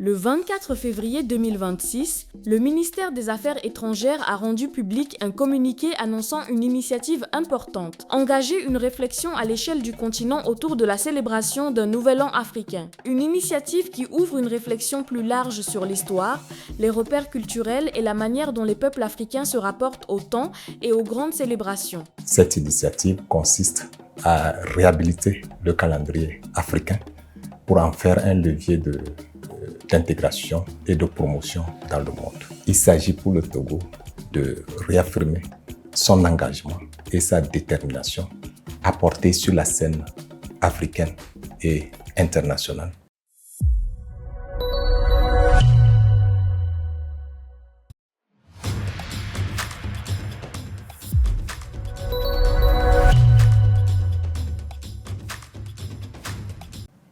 Le 24 février 2026, le ministère des Affaires étrangères a rendu public un communiqué annonçant une initiative importante, engager une réflexion à l'échelle du continent autour de la célébration d'un nouvel an africain. Une initiative qui ouvre une réflexion plus large sur l'histoire, les repères culturels et la manière dont les peuples africains se rapportent au temps et aux grandes célébrations. Cette initiative consiste à réhabiliter le calendrier africain pour en faire un levier d'intégration et de promotion dans le monde. Il s'agit pour le Togo de réaffirmer son engagement et sa détermination à porter sur la scène africaine et internationale.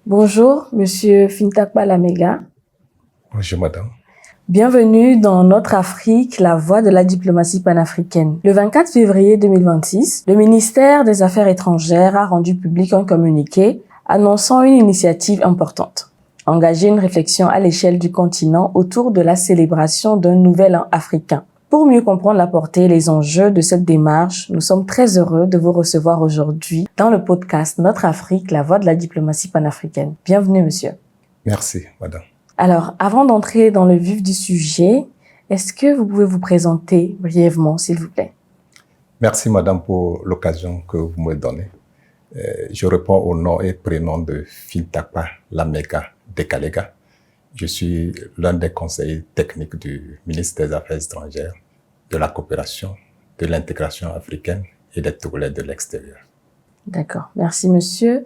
Bonjour, Monsieur Fintakba Lamega. Bonjour, madame. Bienvenue dans Notre Afrique, la voix de la diplomatie panafricaine. Le 24 février 2026, le ministère des Affaires étrangères a rendu public un communiqué annonçant une initiative importante. Engager une réflexion à l'échelle du continent autour de la célébration d'un nouvel an africain. Pour mieux comprendre la portée et les enjeux de cette démarche, nous sommes très heureux de vous recevoir aujourd'hui dans le podcast Notre Afrique, la voix de la diplomatie panafricaine. Bienvenue, monsieur. Merci, madame. Alors, avant d'entrer dans le vif du sujet, est-ce que vous pouvez vous présenter brièvement, s'il vous plaît? Merci, madame, pour l'occasion que vous me donnez. Je réponds au nom et prénom de Fintakba Lamega Dekalega. Je suis l'un des conseillers techniques du ministre des Affaires étrangères, de la coopération, de l'intégration africaine et des Togolais de l'extérieur. D'accord, merci monsieur.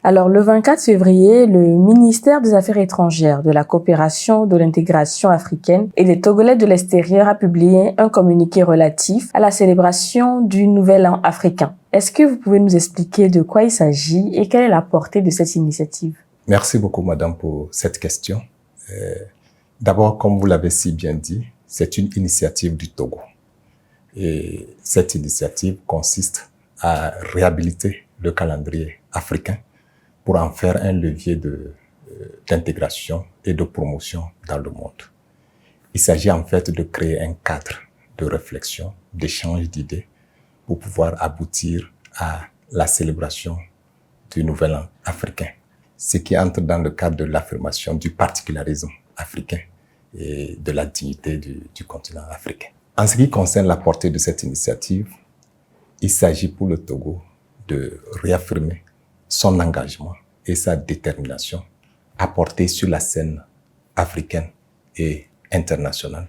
Alors, le 24 février, le ministère des Affaires étrangères, de la coopération, de l'intégration africaine et des Togolais de l'extérieur a publié un communiqué relatif à la célébration du Nouvel An africain. Est-ce que vous pouvez nous expliquer de quoi il s'agit et quelle est la portée de cette initiative? Merci beaucoup, madame, pour cette question. D'abord, comme vous l'avez si bien dit, c'est une initiative du Togo. Et cette initiative consiste à réhabiliter le calendrier africain pour en faire un levier d'intégration et de promotion dans le monde. Il s'agit en fait de créer un cadre de réflexion, d'échange d'idées pour pouvoir aboutir à la célébration du Nouvel An africain, ce qui entre dans le cadre de l'affirmation du particularisme africain et de la dignité du continent africain. En ce qui concerne la portée de cette initiative, il s'agit pour le Togo de réaffirmer son engagement et sa détermination à porter sur la scène africaine et internationale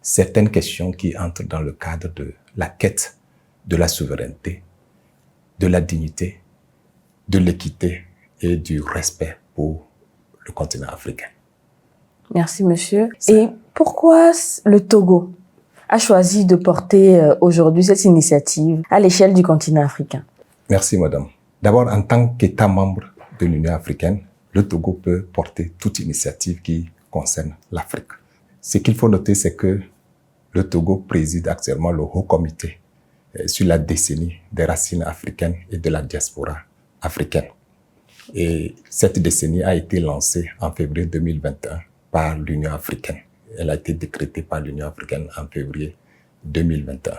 certaines questions qui entrent dans le cadre de la quête de la souveraineté, de la dignité, de l'équité et du respect pour le continent africain. Merci, monsieur. Et pourquoi le Togo a choisi de porter aujourd'hui cette initiative à l'échelle du continent africain? Merci, madame. D'abord, en tant qu'État membre de l'Union africaine, le Togo peut porter toute initiative qui concerne l'Afrique. Ce qu'il faut noter, c'est que le Togo préside actuellement le Haut Comité sur la décennie des racines africaines et de la diaspora africaine. Et cette décennie a été lancée en février 2021 par l'Union africaine. Elle a été décrétée par l'Union africaine en février 2021.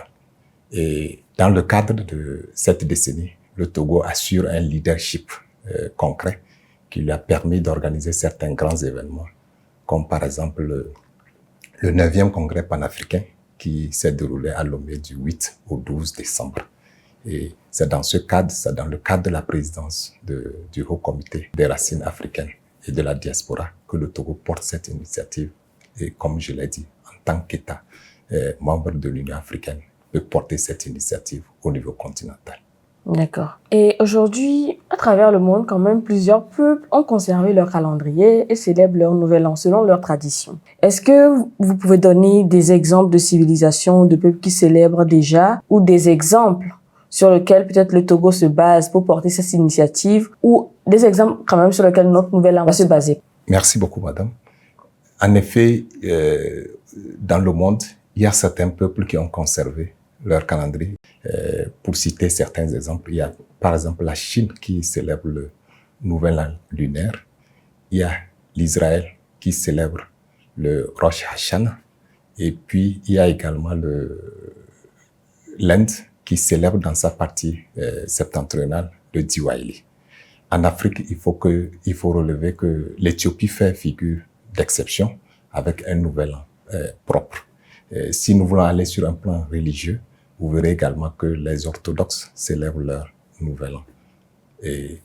Et dans le cadre de cette décennie, le Togo assure un leadership concret qui lui a permis d'organiser certains grands événements, comme par exemple le 9e congrès panafricain qui s'est déroulé à Lomé du 8 au 12 décembre. Et c'est dans ce cadre, c'est dans le cadre de la présidence du Haut Comité des racines africaines et de la diaspora que le Togo porte cette initiative. Et comme je l'ai dit, en tant qu'État membre de l'Union africaine, peut porter cette initiative au niveau continental. D'accord. Et aujourd'hui, à travers le monde, quand même, plusieurs peuples ont conservé leur calendrier et célèbrent leur nouvel an selon leurs traditions. Est-ce que vous pouvez donner des exemples de civilisations, de peuples qui célèbrent déjà, ou des exemples sur lesquels peut-être le Togo se base pour porter cette initiative, ou des exemples quand même sur lesquels notre nouvel an va se baser? Merci beaucoup, madame. En effet, dans le monde, il y a certains peuples qui ont conservé leur calendrier. Pour citer certains exemples, il y a par exemple la Chine qui célèbre le Nouvel An lunaire. Il y a l'Israël qui célèbre le Rosh Hashanah. Et puis, il y a également l'Inde qui célèbre dans sa partie septentrionale le Diwali. En Afrique, il faut relever que l'Éthiopie fait figure d'exception avec un nouvel an propre. Si nous voulons aller sur un plan religieux, vous verrez également que les orthodoxes célèbrent leur nouvel an. Et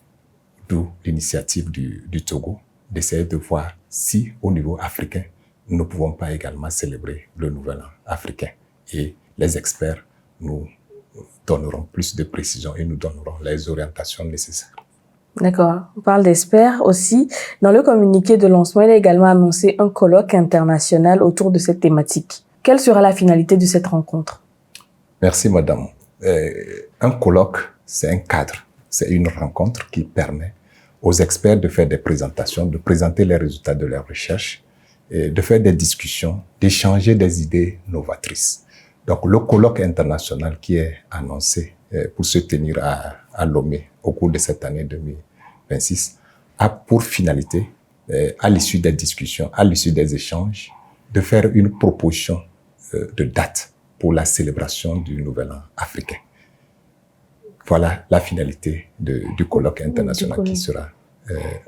d'où l'initiative du Togo d'essayer de voir si, au niveau africain, nous ne pouvons pas également célébrer le nouvel an africain. Et les experts nous donneront plus de précision et nous donneront les orientations nécessaires. D'accord. On parle d'experts aussi. Dans le communiqué de lancement, il a également annoncé un colloque international autour de cette thématique. Quelle sera la finalité de cette rencontre? Merci, madame. Un colloque, c'est un cadre. C'est une rencontre qui permet aux experts de faire des présentations, de présenter les résultats de leurs recherches, et de faire des discussions, d'échanger des idées novatrices. Donc, le colloque international qui est annoncé pour se tenir à Lomé au cours de cette année 2026 a pour finalité, à l'issue des discussions, à l'issue des échanges, de faire une proposition de date pour la célébration du Nouvel An africain. Voilà la finalité du colloque international qui sera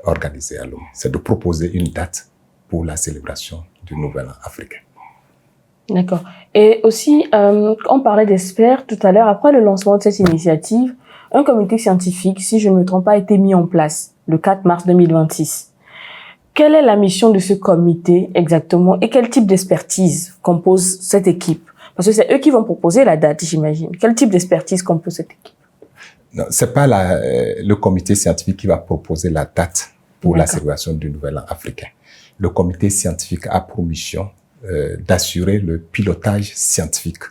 organisé à Lomé. C'est de proposer une date pour la célébration du Nouvel An africain. D'accord. Et aussi, on parlait d'experts tout à l'heure. Après le lancement de cette initiative, un comité scientifique, si je ne me trompe pas, a été mis en place le 4 mars 2026. Quelle est la mission de ce comité exactement et quel type d'expertise compose cette équipe? Parce que c'est eux qui vont proposer la date, j'imagine. Quel type d'expertise compose cette équipe? Non, c'est pas le comité scientifique qui va proposer la date pour la célébration du Nouvel An africain. Le comité scientifique a pour mission d'assurer le pilotage scientifique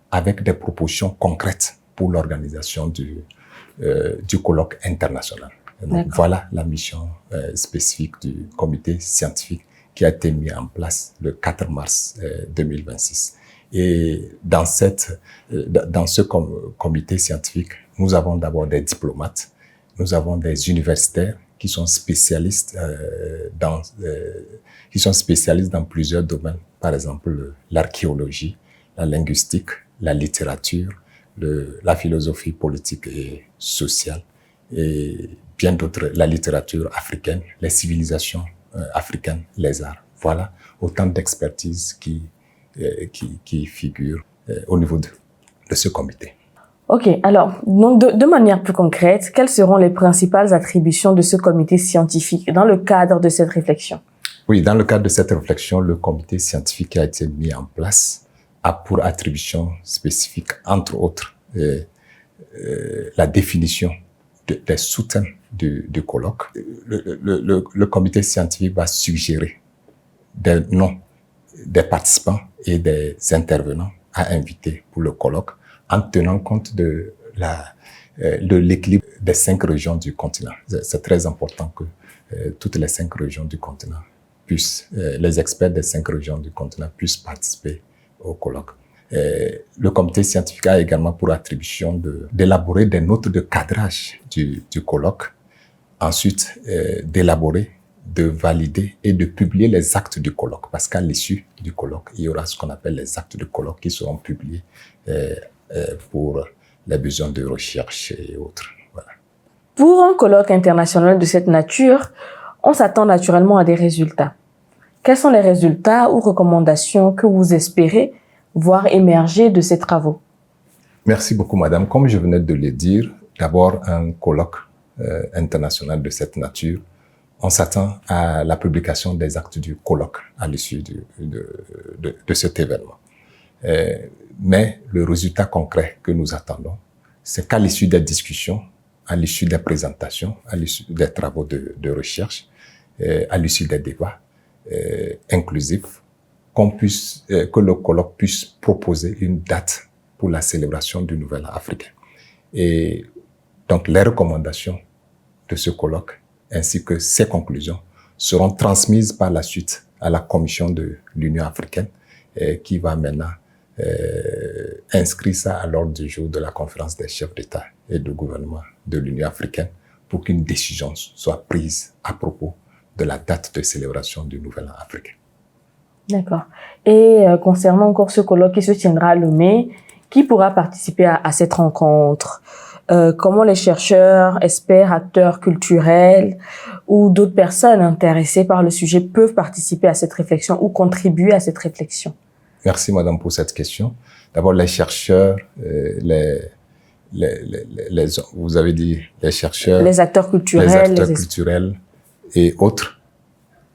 avec des propositions concrètes pour l'organisation du colloque international. Donc, voilà la mission spécifique du comité scientifique qui a été mis en place le 4 mars 2026. Et dans ce comité scientifique, nous avons d'abord des diplomates, nous avons des universitaires qui sont spécialistes dans plusieurs domaines, par exemple l'archéologie, la linguistique, la littérature, la philosophie politique et sociale, et bien d'autres, la littérature africaine, les civilisations africaines, les arts. Voilà autant d'expertises qui figurent au niveau de ce comité. Ok, alors, donc de manière plus concrète, quelles seront les principales attributions de ce comité scientifique dans le cadre de cette réflexion? Oui, dans le cadre de cette réflexion, le comité scientifique qui a été mis en place a pour attribution spécifique, entre autres, la définition des sous-thèmes du colloque. Le comité scientifique va suggérer des noms des participants et des intervenants à inviter pour le colloque en tenant compte de l'équilibre des 5 régions du continent. C'est très important que toutes les 5 régions du continent les experts des 5 régions du continent puissent participer au colloque. Le comité scientifique a également pour attribution d'élaborer des notes de cadrage du colloque, ensuite d'élaborer, de valider et de publier les actes du colloque, parce qu'à l'issue du colloque, il y aura ce qu'on appelle les actes du colloque qui seront publiés pour les besoins de recherche et autres. Voilà. Pour un colloque international de cette nature, on s'attend naturellement à des résultats. Quels sont les résultats ou recommandations que vous espérez voir émerger de ces travaux? Merci beaucoup, madame. Comme je venais de le dire, d'abord, un colloque international de cette nature, on s'attend à la publication des actes du colloque à l'issue de cet événement. Mais le résultat concret que nous attendons, c'est qu'à l'issue des discussions, à l'issue des présentations, à l'issue des travaux de recherche, à l'issue des débats inclusifs, que le colloque puisse proposer une date pour la célébration du Nouvel An africain. Et donc, les recommandations de ce colloque ainsi que ses conclusions seront transmises par la suite à la Commission de l'Union africaine qui va maintenant inscrire ça à l'ordre du jour de la conférence des chefs d'État et de gouvernement de l'Union africaine pour qu'une décision soit prise à propos de la date de célébration du Nouvel An africain. D'accord. Et concernant encore ce colloque qui se tiendra à Lomé, qui pourra participer à cette rencontre? Comment les chercheurs, experts, acteurs culturels ou d'autres personnes intéressées par le sujet peuvent participer à cette réflexion ou contribuer à cette réflexion? Merci, madame, pour cette question. D'abord, les chercheurs, vous avez dit les chercheurs, les acteurs culturels et autres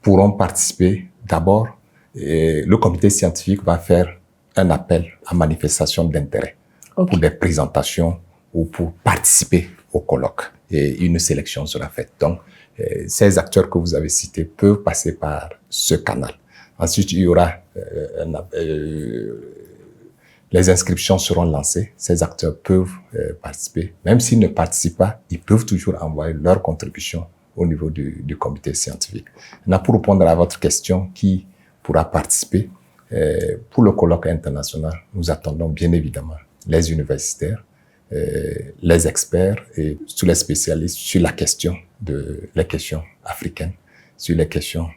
pourront participer. D'abord, le comité scientifique va faire un appel à manifestation d'intérêt pour des présentations ou pour participer au colloque. Et une sélection sera faite. Donc, ces acteurs que vous avez cités peuvent passer par ce canal. Ensuite, il y aura les inscriptions seront lancées. Ces acteurs peuvent participer. Même s'ils ne participent pas, ils peuvent toujours envoyer leur contribution au niveau du comité scientifique. Maintenant, pour répondre à votre question, qui pourra participer pour le colloque international, nous attendons bien évidemment les universitaires, les experts et tous les spécialistes sur les questions africaines, sur les questions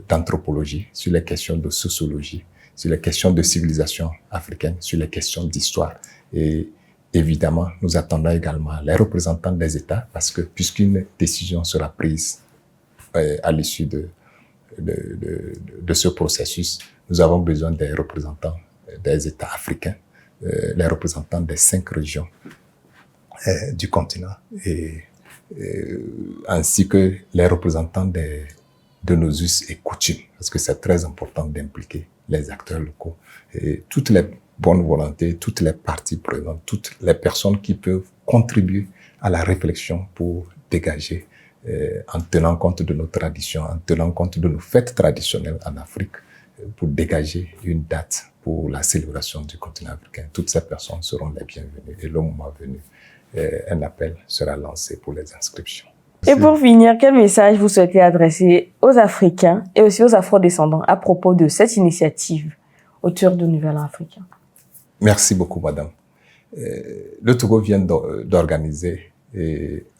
d'anthropologie, sur les questions de sociologie, sur les questions de civilisation africaine, sur les questions d'histoire. Et évidemment, nous attendons également les représentants des États parce que puisqu'une décision sera prise à l'issue de ce processus, nous avons besoin des représentants des États africains, les représentants des 5 régions du continent ainsi que les représentants de nos us et coutumes, parce que c'est très important d'impliquer les acteurs locaux et toutes les bonnes volontés, toutes les parties prenantes, toutes les personnes qui peuvent contribuer à la réflexion pour dégager, en tenant compte de nos traditions, en tenant compte de nos fêtes traditionnelles en Afrique, pour dégager une date pour la célébration du continent africain. Toutes ces personnes seront les bienvenues et le moment venu, un appel sera lancé pour les inscriptions. Et pour finir, quel message vous souhaitez adresser aux Africains et aussi aux Afro-descendants à propos de cette initiative autour du Nouvel An africain? Merci beaucoup, madame. Le Togo vient d'organiser,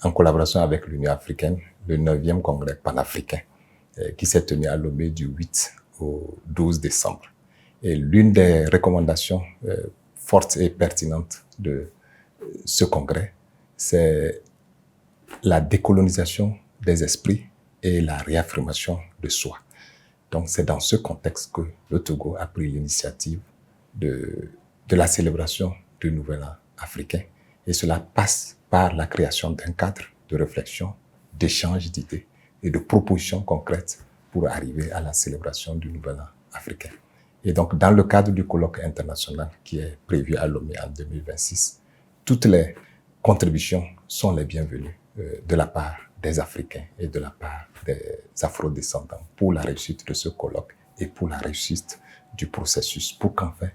en collaboration avec l'Union africaine, le 9e congrès panafricain qui s'est tenu à Lomé du 8 au 12 décembre. Et l'une des recommandations fortes et pertinentes de ce congrès, c'est la décolonisation des esprits et la réaffirmation de soi. Donc, c'est dans ce contexte que le Togo a pris l'initiative de la célébration du Nouvel An africain. Et cela passe par la création d'un cadre de réflexion, d'échange d'idées et de propositions concrètes pour arriver à la célébration du Nouvel An africain. Et donc, dans le cadre du colloque international qui est prévu à Lomé en 2026, toutes les contributions sont les bienvenues de la part des Africains et de la part des Afro-descendants pour la réussite de ce colloque et pour la réussite du processus, pour qu'enfin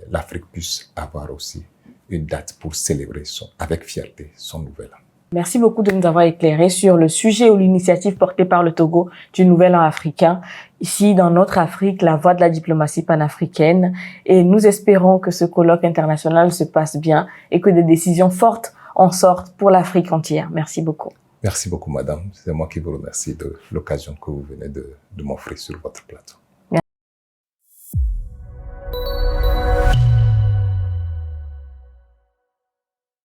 l'Afrique puisse avoir aussi une date pour célébrer avec fierté son Nouvel An. Merci beaucoup de nous avoir éclairé sur le sujet ou l'initiative portée par le Togo du Nouvel An africain. Ici, dans notre Afrique, la voie de la diplomatie panafricaine. Et nous espérons que ce colloque international se passe bien et que des décisions fortes en sortent pour l'Afrique entière. Merci beaucoup. Merci beaucoup, madame. C'est moi qui vous remercie de l'occasion que vous venez de m'offrir sur votre plateau.